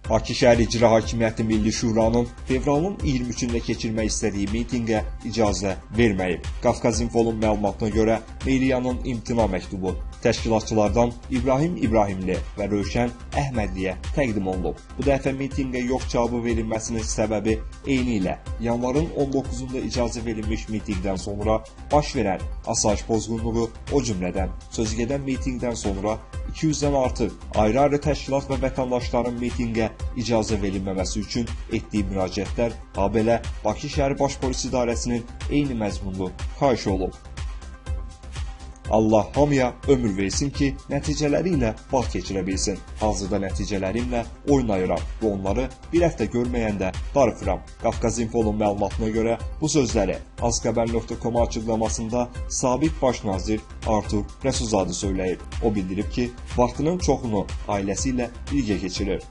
Bakı Şəhər İcra Hakimiyyəti Milli Şuranın fevralın 23-də keçirmək istədiyi mitinqə icazə verməyib. Qafqaz İnfolun məlumatına görə Meyliyanın imtina məktubu təşkilatçılardan İbrahim İbrahimli və Rövşən Əhmədliyə təqdim olunub. Bu dəfə mitinqə yox cavabı verilməsinin səbəbi eynilə yanvarın 19-da icazə verilmiş mitinqdən sonra baş verən asayiş pozğunluğu, o cümlədən sözügedən mitinqdən sonra 200-dən artıq ayrı-ayrı təşkilat və vətəndaşların mitinqə icazə verilməməsi üçün etdiyi müraciətlər, habelə Bakı Şəhər Baş Polis İdarəsinin eyni məzmunlu xahişi olub. Allah hamıya ömür versin ki, nəticələri ilə vaxt keçirə bilsin. Hazırda nəticələrimlə oynayıram və onları bir həftə görməyəndə darıxıram. Qafqaz İnfolun məlumatına görə bu sözləri azxəbər.com açıqlamasında sabiq baş nazir Artur Rəsulzadə söyləyib. O bildirib ki, vaxtının çoxunu ailəsi ilə birgə keçirir.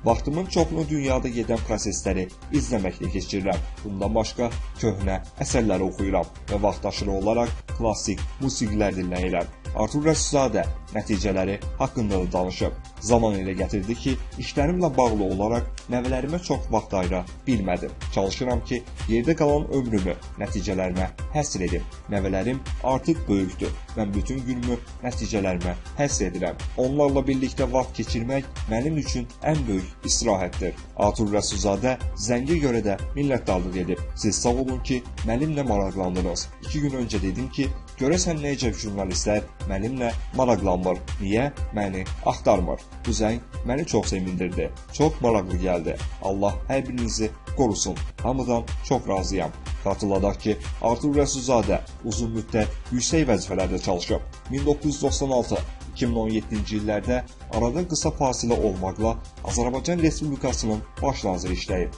Vaxtımın çoxunu dünyada gedən prosesləri izləməklə keçirirəm. Bundan başqa köhnə əsərləri oxuyuram və vaxtaşırı olaraq klassik musiqilər dinləyirəm. Artur Rəsulzadə nəticələri haqqında da danışıb. Zaman elə gətirdi ki, işlərimlə bağlı olaraq nəvələrimə çox vaxt ayıra bilmədim. Çalışıram ki, yerdə qalan ömrümü nəticələrimə həsr edim. Nəvələrim artıq böyükdür. Mən bütün günümü nəticələrimə həsr edirəm. Onlarla birlikdə vaxt keçirmək mənim üçün ən böyük istirahətdir. Artur Rəsulzadə zəngə görə də minnətdarlıq edib. Siz sağ olun ki, mənimlə maraqlandınız. 2 gün öncə dedim ki, görəsən necə jurnalistlər mənimlə maraqlanmır, niyə məni axtarmır? Bu zəng məni çox sevindirdi, çox maraqlı gəldi. Allah hər birinizi qorusun, hamıdan çox razıyam. Xatırladaq ki, Artur Rəsulzadə uzun müddət yüksək vəzifələrdə çalışıb. 1996-2017-ci illərdə arada qısa fasilə olmaqla Azərbaycan Respublikasının baş naziri işləyib.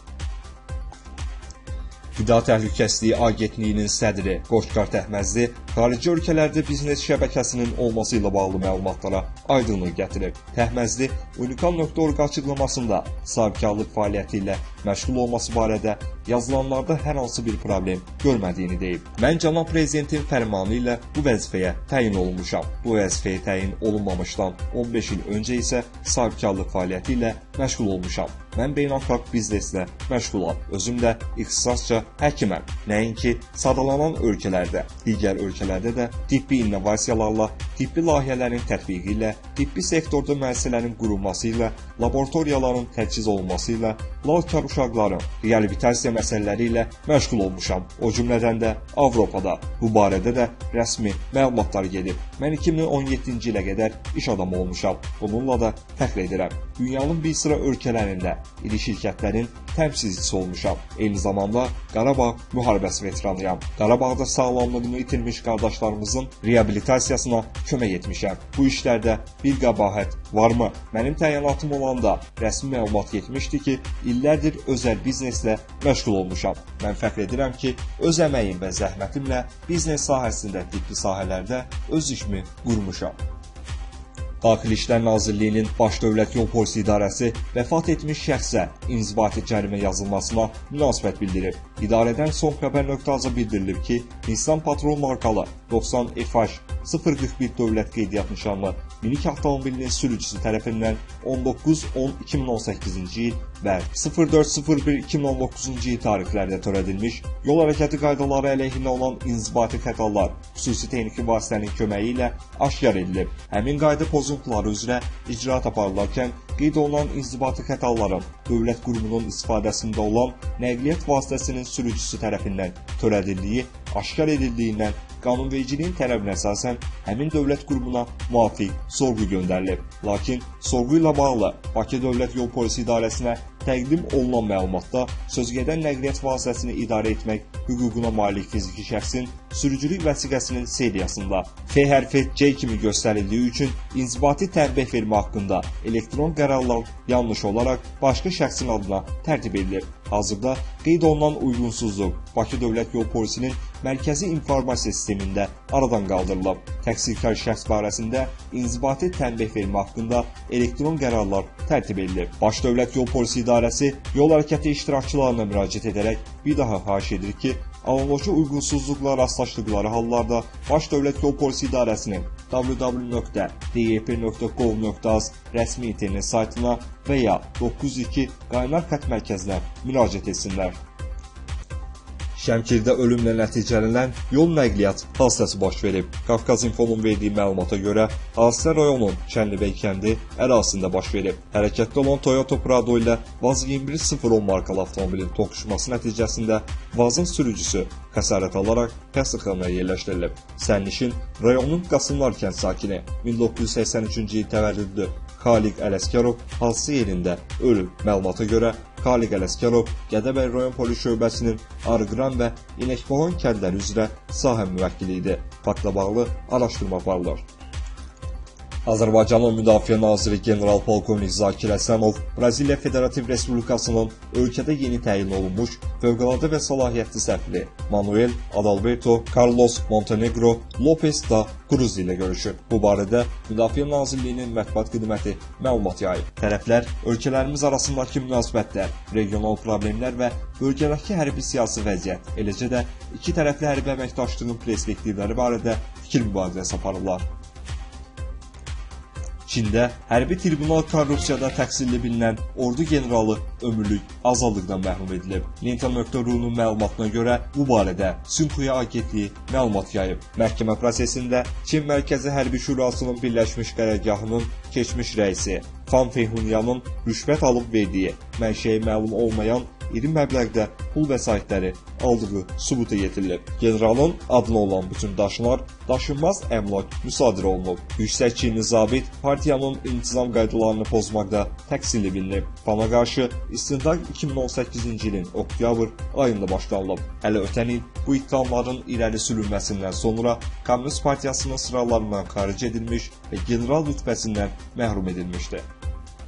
Qida Təhlükəsizliyi Agentliyinin sədri Qoşqar Təhməzli xarici ölkələrdə biznes şəbəkəsinin olması ilə bağlı məlumatlara aydınlıq gətirib. Təhməzli unikal.org açıqlamasında sahibkarlıq fəaliyyəti ilə məşğul olması barədə yazılanlarda hər hansı bir problem görmədiyini deyib. Mən cənab prezidentin fərmanı ilə bu vəzifəyə təyin olunmuşam. Bu vəzifəyə təyin olunmamışdan 15 il öncə isə sahibkarlıq fəaliyyəti ilə məşğul olmuşam. Mən beynəlxalq bizneslə məşğulam. Özüm də ixtisasca həkiməm. Nəinki sadalanan ölkələrdə, digər ölkələrdə də tibbi innovasiyalarla, tibbi layihələrin tətbiqi ilə, tibbi sektorda müəssisələrin qurulması ilə, laboratoriyaların təchiz olunması ilə, lalkar uşaqların reabilitasiya məsələləri ilə məşğul olmuşam. O cümlədən də Avropada. Bu barədə də rəsmi məlumatlar gedib. Mən 2017-ci ilə qədər iş adamı olmuşam. Bununla da fəxr edirəm. Dünyanın bir sıra ölkələrində iri şirkətlərin təmsilçisi olmuşam. Eyni zamanda Qarabağ müharibəsi veteranıyam. Qarabağda sağlamlığını itirmiş qardaşlarımızın reabilitasiyasına kömək etmişəm. Bu işlərdə bir qəbahət varmı? Mənim təyinatım olanda rəsmi məlumat getmişdi ki, illərdir özəl bizneslə məşğul olmuşam. Mən fəxr edirəm ki, öz əməyim və zəhmətimlə biznes sahəsində, tibbi sahələrdə öz işimi qurmuşam. Daxili İşlər Nazirliyinin Baş Dövlət Yol Polisi İdarəsi vəfat etmiş şəxsə inzibati cərimə yazılmasına münasibət bildirib. İdarədən son xəbər.az bildirilib ki, Nissan Patrol markalı 90 FH 041 dövlət qeydiyyat nişanlı minik avtomobilinin sürücüsü tərəfindən 19-10-2018-ci il və 04-01-2019-cu il tarixlərdə törədilmiş yol hərəkəti qaydaları əleyhinə olan inzibati xətalar xüsusi texniki vasitənin köməyi ilə aşkar edilib. Həmin qayda pozuntuları üzrə icraat aparılarkən qeyd olunan inzibati xətaların dövlət qurumunun istifadəsində olan nəqliyyat vasitəsinin sürücüsü tərəfindən törədildiyi aşkar edildiyindən qanunvericiliyin tələbinə əsasən həmin dövlət qurumuna müvafiq sorğu göndərilib. Lakin sorğu ilə bağlı Bakı Dövlət Yol Polisi İdarəsinə təqdim olunan məlumatda sözügedən nəqliyyat vasitəsini idarə etmək hüququna malik fiziki şəxsin sürücülük vəsiqəsinin seriyasında F hərfi C kimi göstərildiyi üçün inzibati tənbeh vermə haqqında elektron qərarlar yanlış olaraq başqa şəxsin adına tərtib edilir. Hazırda qeyd olunan uyğunsuzluq Bakı Dövlət Yol Polisinin mərkəzi informasiya sistemində aradan qaldırılıb. Təqsirkar şəxs barəsində inzibati tənbeh vermə haqqında elektron qərarlar tərtib edilib. Baş Dövlət Yol Polisi İdarəsi yol hərəkəti iştirakçılarına müraciət edərək bir daha xahiş edir ki, analoji uyğunsuzluqla rastlaşdıqları hallarda Baş Dövlət Yol Polisi İdarəsinin www.dep.gov.az rəsmi internet saytına və ya 92 qaynar xətt mərkəzinə müraciət etsinlər. Şəmkirdə ölümlə nəticələnən yol nəqliyyat hadisəsi baş verib. Qafqaz İnfonun verdiyi məlumata görə hadisə rayonun Çənlibey kəndi ərazisində baş verib. Hərəkətdə olan Toyota Prado ilə Vaz 2101 markalı avtomobilin toqquşması nəticəsində Vazın sürücüsü xəsarət alaraq xəstəxanaya yerləşdirilib. Sərnişin rayonun Qasımlar kənd sakini 1983-cü il təvəllüdlü Xaliq Ələsgərov hadisə yerində ölüb. Məlumata görə Xaliq Ələsgərov Gədəbəy rayon polis şöbəsinin Arıqran və İnəkboğan kəndləri üzrə sahə müvəkkili idi. Faktla bağlı araşdırma aparılır. Azərbaycanın Müdafiə Naziri General-Polkovnik Zakir Əsənov Braziliya Federativ Respublikasının ölkədə yeni təyin olunmuş fövqəladə və səlahiyyətli səfiri Manuel Adalberto Carlos Montenegro Lopes da Cruz ilə görüşüb. Bu barədə Müdafiə Nazirliyinin mətbuat xidməti məlumat yayıb. Tərəflər ölkələrimiz arasındakı münasibətlər, regional problemlər və bölgədəki hərbi siyasi vəziyyət, eləcə də iki tərəfli hərbi əməkdaşlığın perspektivləri barədə fikir mübadiləsi aparırlar. Çində hərbi tribunal korrupsiyada təqsirli bilinən ordu generalı ömürlük azadlıqdan məhrum edilib. Linta.ru-nun məlumatına görə bu barədə Sünxuya agentliyi məlumat yayıb. Məhkəmə prosesində Çin Mərkəzi Hərbi Şurasının Birləşmiş Qərargahının keçmiş rəisi Fan Feyhunyanın rüşvət alıb verdiyi, mənşəyi məlum olmayan iri məbləğdə pul vəsaitləri aldığı sübuta yetirilib. Generalın adına olan bütün daşınar daşınmaz əmlak müsadirə olunub. Yüksək Çinli zabit partiyanın intizam qaydalarını pozmaqda təqsirli bilinib. Fana qarşı istintaq 2018-ci ilin oktyabr ayında başlanılıb. Hələ ötən il bu ittihamların irəli sürülməsindən sonra Kommunist Partiyasının sıralarından xaric edilmiş və general rütbəsindən məhrum edilmişdi.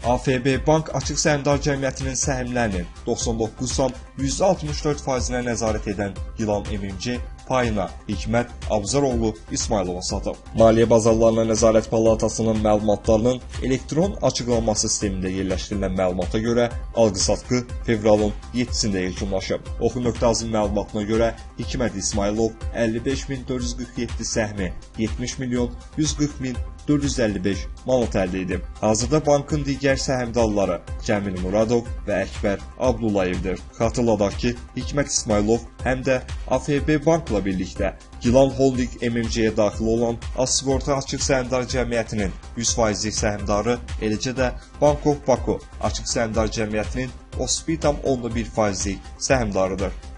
AFB Bank Açıq Səhmdar Cəmiyyətinin səhmlərinin 99,64%-nə nəzarət edən Gilan MMC payına Hikmət Abzaroğlu İsmailova satıb. Maliyyə Bazarlarına Nəzarət Palatasının məlumatlarının elektron açıqlanma sistemində yerləşdirilən məlumata görə alqı-satqı fevralın 7-sində yekunlaşıb. Oxu.azın məlumatına görə Hikmət İsmailov 55.447 səhmi 70.140.455 manat əldə edib. Hazırda bankın digər səhmdarları Cəmil Muradov və Əkbər Abdullayevdir. Xatırladaq ki, Hikmət İsmailov həm də AFB Bankla birlikdə Gilan Holding MMC-yə daxil olan Assigorta Açıq Səhmdar Cəmiyyətinin 100%lik səhmdarı, eləcə də Bank of Baku Açıq Səhmdar Cəmiyyətinin 31,1%lik səhmdarıdır.